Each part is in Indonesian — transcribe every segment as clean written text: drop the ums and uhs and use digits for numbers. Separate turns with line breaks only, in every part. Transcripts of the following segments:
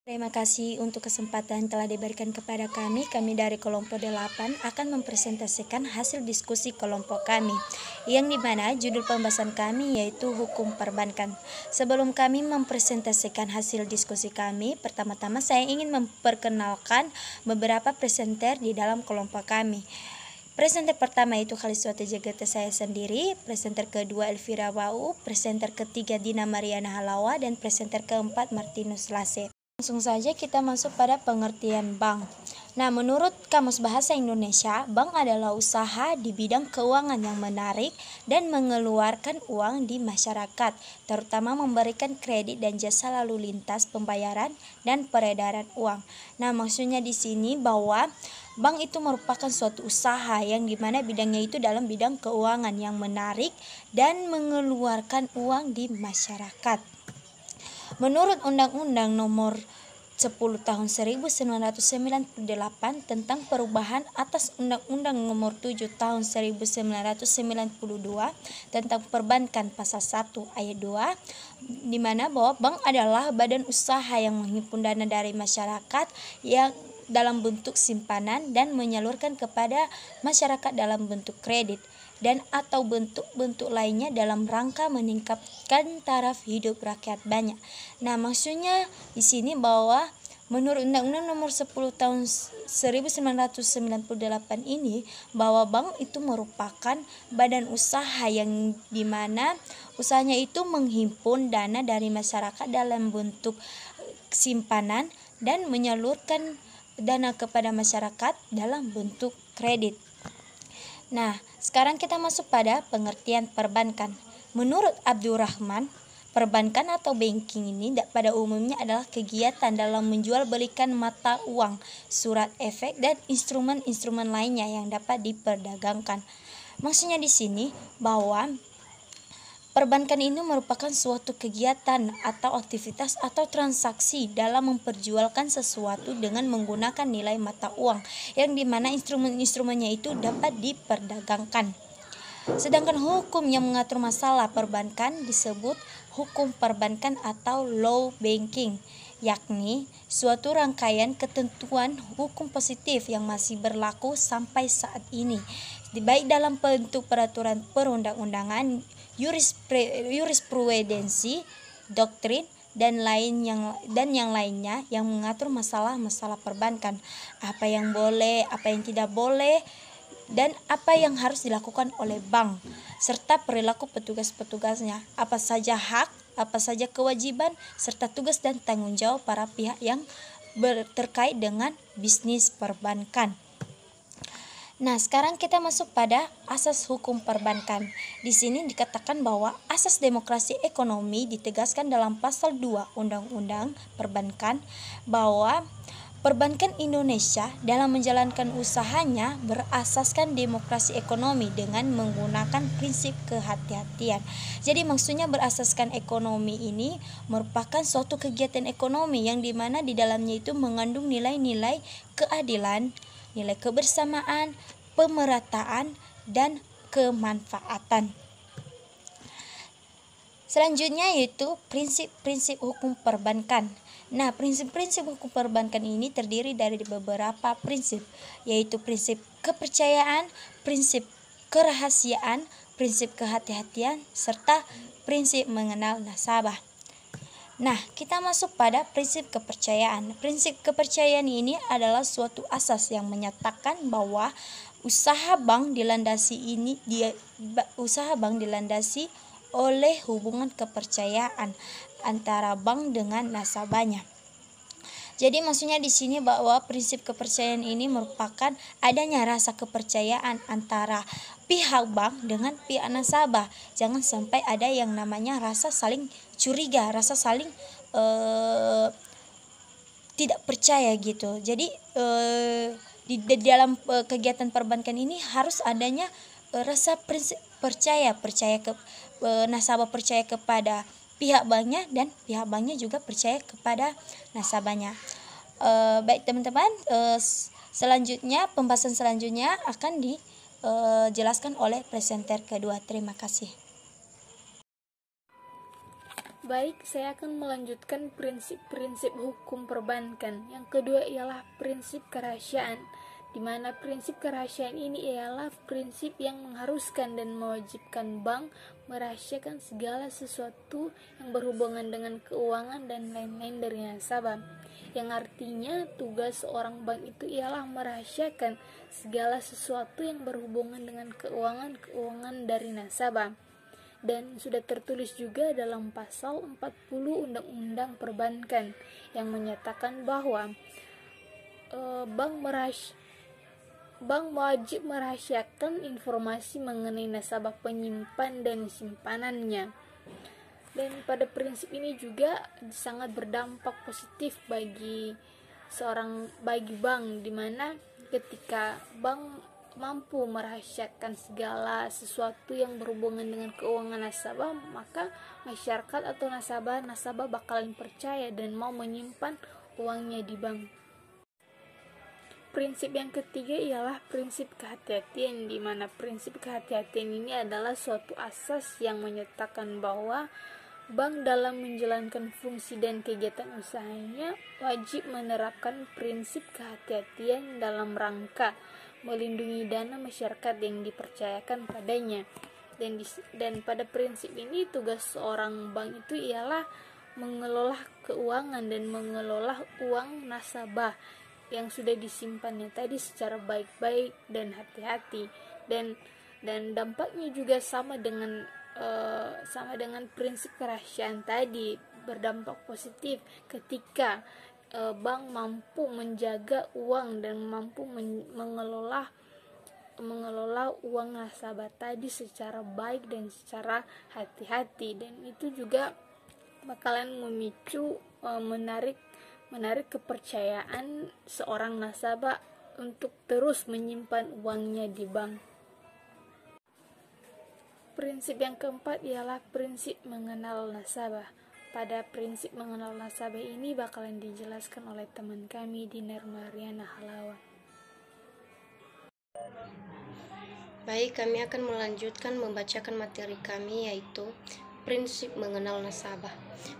Terima kasih untuk kesempatan telah diberikan kepada kami. Kami dari kelompok 8 akan mempresentasikan hasil diskusi kelompok kami, yang dimana judul pembahasan kami yaitu hukum perbankan. Sebelum kami mempresentasikan hasil diskusi kami, pertama-tama saya ingin memperkenalkan beberapa presenter di dalam kelompok kami. Presenter pertama itu Khaliswati Jagata, saya sendiri. Presenter kedua Elvira Wau, presenter ketiga Dina Mariana Halawa, dan presenter keempat Martinus Lase. Langsung saja kita masuk pada pengertian bank. Nah, menurut Kamus Bahasa Indonesia, bank adalah usaha di bidang keuangan yang menarik dan mengeluarkan uang di masyarakat, terutama memberikan kredit dan jasa lalu lintas pembayaran dan peredaran uang. Nah, maksudnya di sini bahwa bank itu merupakan suatu usaha yang dimana bidangnya itu dalam bidang keuangan yang menarik dan mengeluarkan uang di masyarakat. Menurut Undang-Undang Nomor 10 Tahun 1998 tentang perubahan atas Undang-Undang Nomor 7 Tahun 1992 tentang perbankan pasal 1 ayat 2, di mana bahwa bank adalah badan usaha yang menghimpun dana dari masyarakat yang dalam bentuk simpanan dan menyalurkan kepada masyarakat dalam bentuk kredit dan atau bentuk-bentuk lainnya dalam rangka meningkatkan taraf hidup rakyat banyak. Nah, maksudnya di sini bahwa menurut Undang-Undang Nomor 10 Tahun 1998 ini, bahwa bank itu merupakan badan usaha yang dimana usahanya itu menghimpun dana dari masyarakat dalam bentuk simpanan dan menyalurkan dana kepada masyarakat dalam bentuk kredit. Nah, sekarang kita masuk pada pengertian perbankan. Menurut Abdurrahman, perbankan atau banking ini pada umumnya adalah kegiatan dalam menjual belikan mata uang, surat efek, dan instrumen-instrumen lainnya yang dapat diperdagangkan. Maksudnya di sini bahwa perbankan ini merupakan suatu kegiatan atau aktivitas atau transaksi dalam memperjualkan sesuatu dengan menggunakan nilai mata uang, yang dimana instrumen-instrumennya itu dapat diperdagangkan. Sedangkan hukum yang mengatur masalah perbankan disebut hukum perbankan atau law banking, yakni suatu rangkaian ketentuan hukum positif yang masih berlaku sampai saat ini, baik dalam bentuk peraturan perundang-undangan, jurisprudensi, doktrin, dan yang lainnya yang mengatur masalah-masalah perbankan, apa yang boleh, apa yang tidak boleh, dan apa yang harus dilakukan oleh bank, serta perilaku petugas-petugasnya, apa saja hak, apa saja kewajiban, serta tugas dan tanggung jawab para pihak yang terkait dengan bisnis perbankan. Nah, sekarang kita masuk pada asas hukum perbankan. Di sini dikatakan bahwa asas demokrasi ekonomi ditegaskan dalam pasal 2 Undang-Undang Perbankan bahwa perbankan Indonesia dalam menjalankan usahanya berasaskan demokrasi ekonomi dengan menggunakan prinsip kehati-hatian. Jadi maksudnya berasaskan ekonomi ini merupakan suatu kegiatan ekonomi yang dimana di dalamnya itu mengandung nilai-nilai keadilan, nilai kebersamaan, pemerataan, dan kemanfaatan. Selanjutnya yaitu prinsip-prinsip hukum perbankan. Nah, prinsip-prinsip hukum perbankan ini terdiri dari beberapa prinsip, yaitu prinsip kepercayaan, prinsip kerahasiaan, prinsip kehati-hatian, serta prinsip mengenal nasabah. Nah, kita masuk pada prinsip kepercayaan. Prinsip kepercayaan ini adalah suatu asas yang menyatakan bahwa usaha bank dilandasi oleh hubungan kepercayaan antara bank dengan nasabahnya. Jadi maksudnya di sini bahwa prinsip kepercayaan ini merupakan adanya rasa kepercayaan antara pihak bank dengan pihak nasabah. Jangan sampai ada yang namanya rasa saling curiga, rasa saling tidak percaya gitu. Jadi di dalam kegiatan perbankan ini harus adanya rasa prinsip percaya ke nasabah percaya kepada pihak banknya dan pihak banknya juga percaya kepada nasabahnya. Baik teman-teman, selanjutnya pembahasan selanjutnya akan dijelaskan oleh presenter kedua. Terima kasih.
Baik, saya akan melanjutkan prinsip-prinsip hukum perbankan. Yang kedua ialah prinsip kerahasiaan, di mana prinsip kerahasiaan ini ialah prinsip yang mengharuskan dan mewajibkan bank merahasiakan segala sesuatu yang berhubungan dengan keuangan dan lain-lain dari nasabah. Yang artinya tugas seorang bank itu ialah merahasiakan segala sesuatu yang berhubungan dengan keuangan dari nasabah. Dan sudah tertulis juga dalam pasal 40 Undang-Undang Perbankan yang menyatakan bahwa bank wajib merahasiakan informasi mengenai nasabah penyimpan dan simpanannya. Dan pada prinsip ini juga sangat berdampak positif bagi bank, di mana ketika bank mampu merahasiakan segala sesuatu yang berhubungan dengan keuangan nasabah, maka masyarakat atau nasabah bakalan percaya dan mau menyimpan uangnya di bank. Prinsip yang ketiga ialah prinsip kehati-hatian, di mana prinsip kehati-hatian ini adalah suatu asas yang menyatakan bahwa bank dalam menjalankan fungsi dan kegiatan usahanya wajib menerapkan prinsip kehati-hatian dalam rangka melindungi dana masyarakat yang dipercayakan padanya. Dan pada prinsip ini tugas seorang bank itu ialah mengelola keuangan dan mengelola uang nasabah yang sudah disimpannya tadi secara baik-baik dan hati-hati. Dan dampaknya juga sama dengan prinsip kerahasiaan tadi, berdampak positif ketika bank mampu menjaga uang dan mampu mengelola uang nasabah tadi secara baik dan secara hati-hati. Dan itu juga bakalan memicu menarik kepercayaan seorang nasabah untuk terus menyimpan uangnya di bank. Prinsip yang keempat ialah prinsip mengenal nasabah. Pada prinsip mengenal nasabah ini bakalan dijelaskan oleh teman kami Dinar Mariana Halawan.
Baik, kami akan melanjutkan membacakan materi kami, yaitu prinsip mengenal nasabah.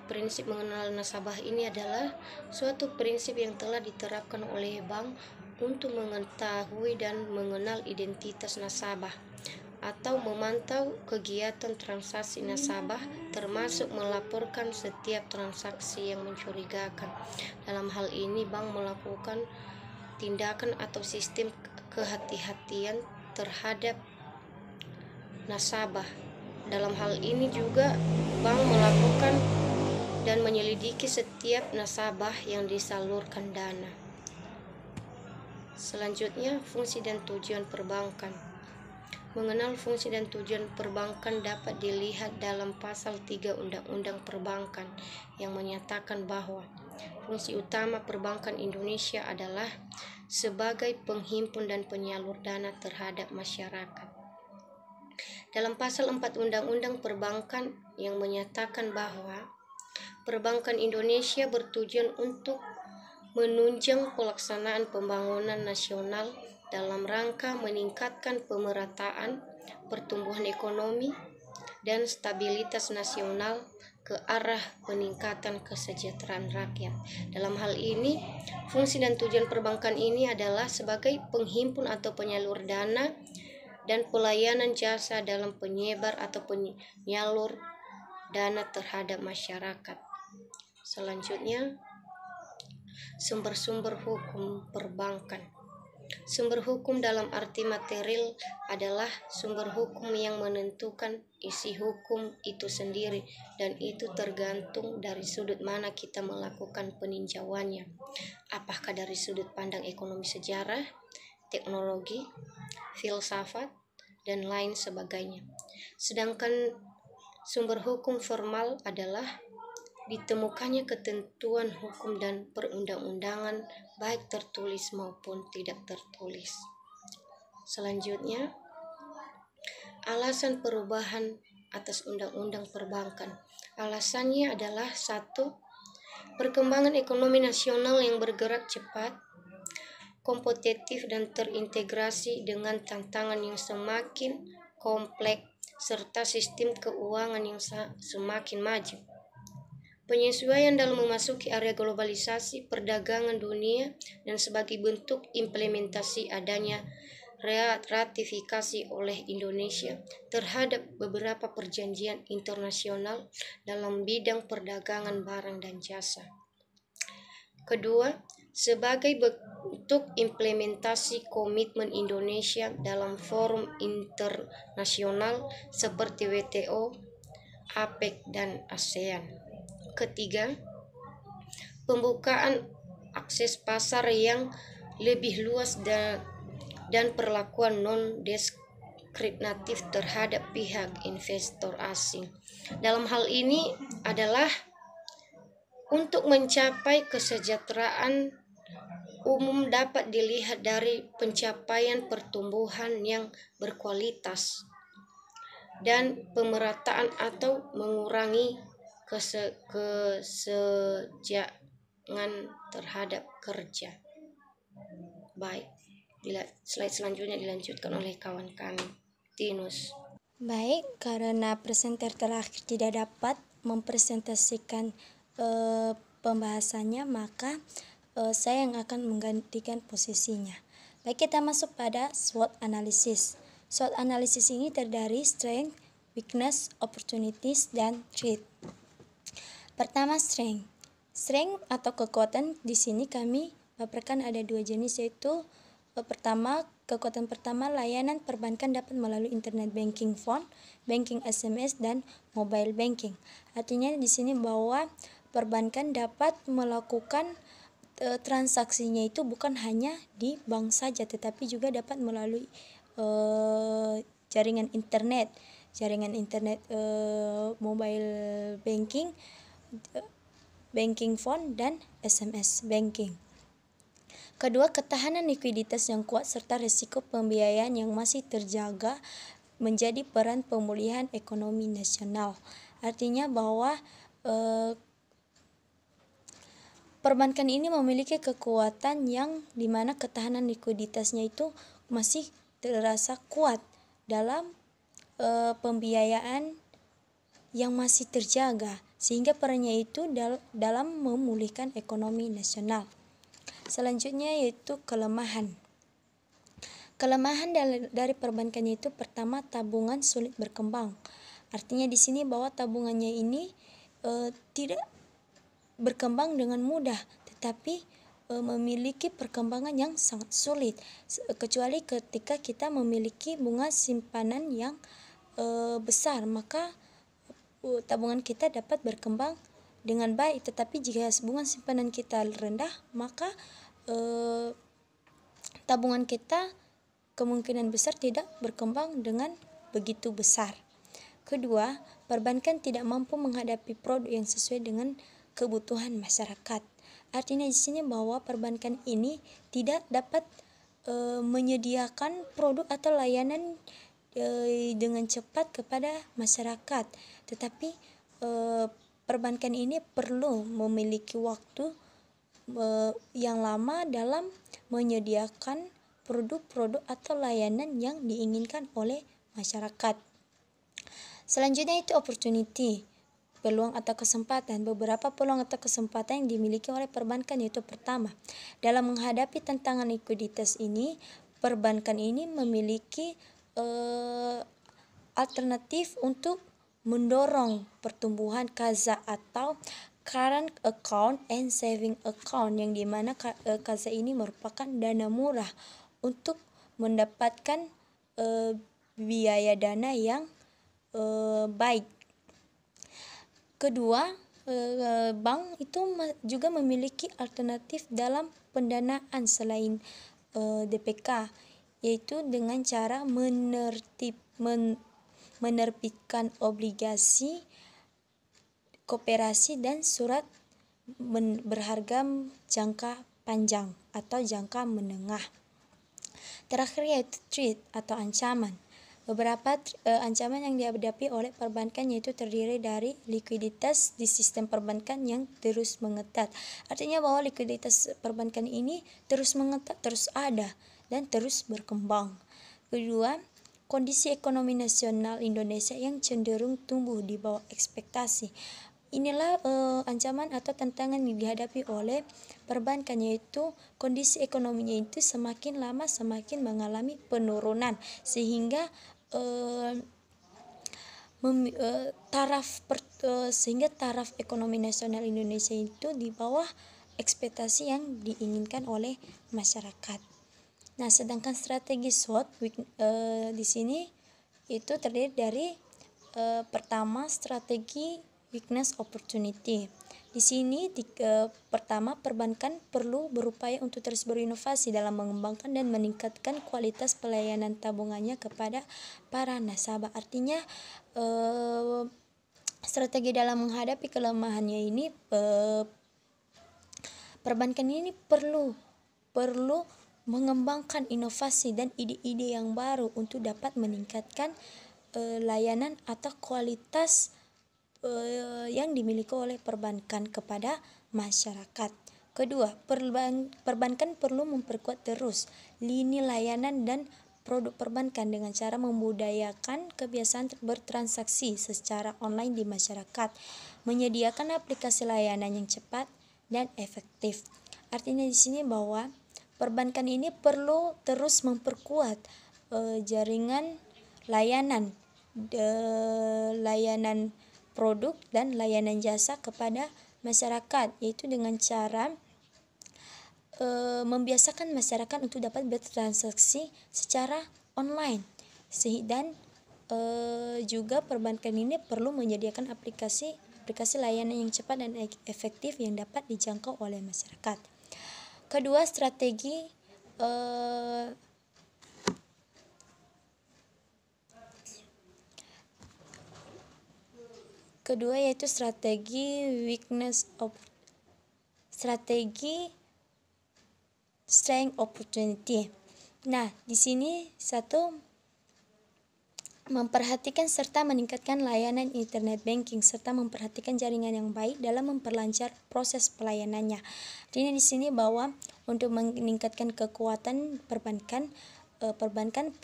Prinsip mengenal nasabah ini adalah suatu prinsip yang telah diterapkan oleh bank untuk mengetahui dan mengenal identitas nasabah atau memantau kegiatan transaksi nasabah, termasuk melaporkan setiap transaksi yang mencurigakan. Dalam hal ini, bank melakukan tindakan atau sistem kehati-hatian terhadap nasabah. Dalam hal ini juga, bank melakukan dan menyelidiki setiap nasabah yang disalurkan dana. Selanjutnya, fungsi dan tujuan perbankan. Mengenal fungsi dan tujuan perbankan dapat dilihat dalam pasal 3 Undang-Undang Perbankan yang menyatakan bahwa fungsi utama perbankan Indonesia adalah sebagai penghimpun dan penyalur dana terhadap masyarakat. Dalam pasal 4 Undang-Undang Perbankan yang menyatakan bahwa perbankan Indonesia bertujuan untuk menunjang pelaksanaan pembangunan nasional dalam rangka meningkatkan pemerataan, pertumbuhan ekonomi, dan stabilitas nasional ke arah peningkatan kesejahteraan rakyat. Dalam hal ini, fungsi dan tujuan perbankan ini adalah sebagai penghimpun atau penyalur dana dan pelayanan jasa dalam penyebar atau penyalur dana terhadap masyarakat. Selanjutnya, sumber-sumber hukum perbankan. Sumber hukum dalam arti material adalah sumber hukum yang menentukan isi hukum itu sendiri, dan itu tergantung dari sudut mana kita melakukan peninjauannya. Apakah dari sudut pandang ekonomi, sejarah, teknologi, filsafat, dan lain sebagainya. Sedangkan sumber hukum formal adalah ditemukannya ketentuan hukum dan perundang-undangan baik tertulis maupun tidak tertulis. Selanjutnya, alasan perubahan atas undang-undang perbankan. Alasannya adalah 1. Perkembangan ekonomi nasional yang bergerak cepat, kompetitif dan terintegrasi dengan tantangan yang semakin kompleks serta sistem keuangan yang semakin maju. penyesuaian dalam memasuki area globalisasi perdagangan dunia, dan sebagai bentuk implementasi adanya ratifikasi oleh Indonesia terhadap beberapa perjanjian internasional dalam bidang perdagangan barang dan jasa. Kedua, sebagai bentuk implementasi komitmen Indonesia dalam forum internasional seperti WTO, APEC, dan ASEAN. Ketiga, pembukaan akses pasar yang lebih luas dan perlakuan non-diskriminatif terhadap pihak investor asing. Dalam hal ini adalah untuk mencapai kesejahteraan umum dapat dilihat dari pencapaian pertumbuhan yang berkualitas dan pemerataan atau mengurangi kesenjangan terhadap kerja. Baik, slide selanjutnya dilanjutkan oleh kawan kami, Tinus.
Baik, karena presenter terakhir tidak dapat mempresentasikan pembahasannya, maka saya yang akan menggantikan posisinya. Baik, kita masuk pada SWOT analysis. SWOT analysis ini terdiri strength, weakness, opportunities, dan threat. Pertama, strength. Strength atau kekuatan di sini kami paparkan ada dua jenis, yaitu kekuatan pertama, layanan perbankan dapat melalui internet banking, phone banking, SMS, dan mobile banking. Artinya di sini bahwa perbankan dapat melakukan transaksinya itu bukan hanya di bank saja, tetapi juga dapat melalui jaringan internet, mobile banking, banking phone, dan SMS banking. Kedua, ketahanan likuiditas yang kuat serta risiko pembiayaan yang masih terjaga menjadi peran pemulihan ekonomi nasional. Artinya bahwa perbankan ini memiliki kekuatan yang dimana ketahanan likuiditasnya itu masih terasa kuat dalam pembiayaan yang masih terjaga, sehingga perannya itu dalam memulihkan ekonomi nasional. Selanjutnya yaitu kelemahan. Kelemahan dari perbankan itu pertama, tabungan sulit berkembang. Artinya di sini bahwa tabungannya ini tidak berkembang dengan mudah, tetapi memiliki perkembangan yang sangat sulit, kecuali ketika kita memiliki bunga simpanan yang besar, maka tabungan kita dapat berkembang dengan baik. Tetapi jika bunga simpanan kita rendah, maka tabungan kita kemungkinan besar tidak berkembang dengan begitu besar. Kedua, perbankan tidak mampu menghadapi produk yang sesuai dengan kebutuhan masyarakat. Artinya di sini bahwa perbankan ini tidak dapat menyediakan produk atau layanan dengan cepat kepada masyarakat, tetapi perbankan ini perlu memiliki waktu yang lama dalam menyediakan produk-produk atau layanan yang diinginkan oleh masyarakat. Selanjutnya itu opportunity, peluang atau kesempatan. Beberapa peluang atau kesempatan yang dimiliki oleh perbankan yaitu pertama, dalam menghadapi tantangan likuiditas ini, perbankan ini memiliki alternatif untuk mendorong pertumbuhan KAZA atau current account and saving account, yang dimana KAZA ini merupakan dana murah untuk mendapatkan biaya dana yang baik. Kedua, bank itu juga memiliki alternatif dalam pendanaan selain DPK, yaitu dengan cara menerbitkan obligasi, koperasi, dan surat berharga jangka panjang atau jangka menengah. Terakhir yaitu threat atau ancaman. Beberapa ancaman yang dihadapi oleh perbankan yaitu terdiri dari likuiditas di sistem perbankan yang terus mengetat. Artinya bahwa likuiditas perbankan ini terus mengetat, terus ada, dan terus berkembang. Kedua, kondisi ekonomi nasional Indonesia yang cenderung tumbuh di bawah ekspektasi. inilah ancaman atau tantangan yang dihadapi oleh perbankan, yaitu kondisi ekonominya itu semakin lama semakin mengalami penurunan, sehingga taraf ekonomi nasional Indonesia itu di bawah ekspektasi yang diinginkan oleh masyarakat. Nah, sedangkan strategi SWOT di sini itu terdiri dari pertama, strategi weakness opportunity. Di sini pertama, perbankan perlu berupaya untuk terus berinovasi dalam mengembangkan dan meningkatkan kualitas pelayanan tabungannya kepada para nasabah. Artinya strategi dalam menghadapi kelemahannya ini, perbankan ini perlu mengembangkan inovasi dan ide-ide yang baru untuk dapat meningkatkan layanan atau kualitas yang dimiliki oleh perbankan kepada masyarakat. Kedua, perbankan perlu memperkuat terus lini layanan dan produk perbankan dengan cara membudayakan kebiasaan bertransaksi secara online di masyarakat, menyediakan aplikasi layanan yang cepat dan efektif. Artinya di sini bahwa perbankan ini perlu terus memperkuat jaringan layanan produk dan layanan jasa kepada masyarakat, yaitu dengan cara membiasakan masyarakat untuk dapat bertransaksi secara online. Dan juga perbankan ini perlu menyediakan aplikasi layanan yang cepat dan efektif yang dapat dijangkau oleh masyarakat. Kedua, yaitu strategi strength opportunity. Nah, di sini satu, memperhatikan serta meningkatkan layanan internet banking serta memperhatikan jaringan yang baik dalam memperlancar proses pelayanannya. Artinya di sini bahwa untuk meningkatkan kekuatan perbankan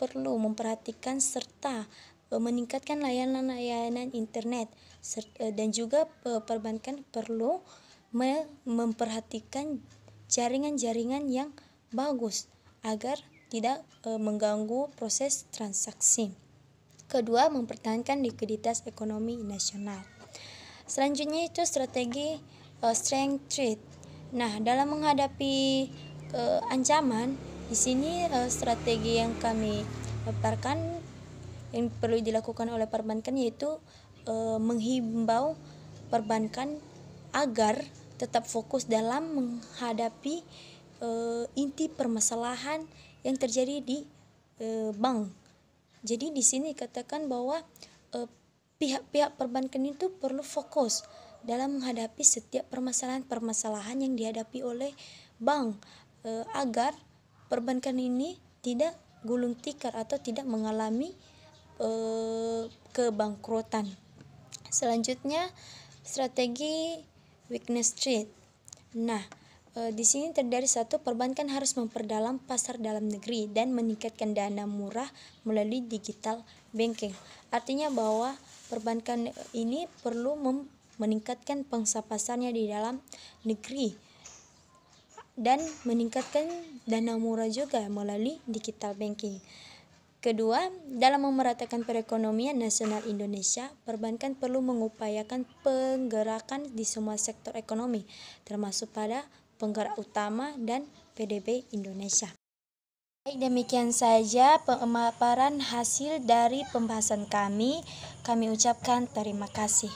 perlu memperhatikan serta meningkatkan layanan internet, dan juga perbankan perlu memperhatikan jaringan-jaringan yang bagus agar tidak mengganggu proses transaksi. Kedua, mempertahankan likuiditas ekonomi nasional. Selanjutnya itu strategi strength trade. Nah, dalam menghadapi ancaman, di sini strategi yang kami paparkan yang perlu dilakukan oleh perbankan yaitu menghimbau perbankan agar tetap fokus dalam menghadapi inti permasalahan yang terjadi di bank. Jadi di sini katakan bahwa pihak-pihak perbankan itu perlu fokus dalam menghadapi setiap permasalahan yang dihadapi oleh bank agar perbankan ini tidak gulung tikar atau tidak mengalami kebangkrutan. Selanjutnya strategi weakness trade. Nah, di sini terdiri satu, perbankan harus memperdalam pasar dalam negeri dan meningkatkan dana murah melalui digital banking. Artinya bahwa perbankan ini perlu meningkatkan pangsa pasarnya di dalam negeri dan meningkatkan dana murah juga melalui digital banking. Kedua, dalam memeratakan perekonomian nasional Indonesia, perbankan perlu mengupayakan penggerakan di semua sektor ekonomi, termasuk pada penggerak utama dan PDB Indonesia. Baik, demikian saja pemaparan hasil dari pembahasan kami. Kami ucapkan terima kasih.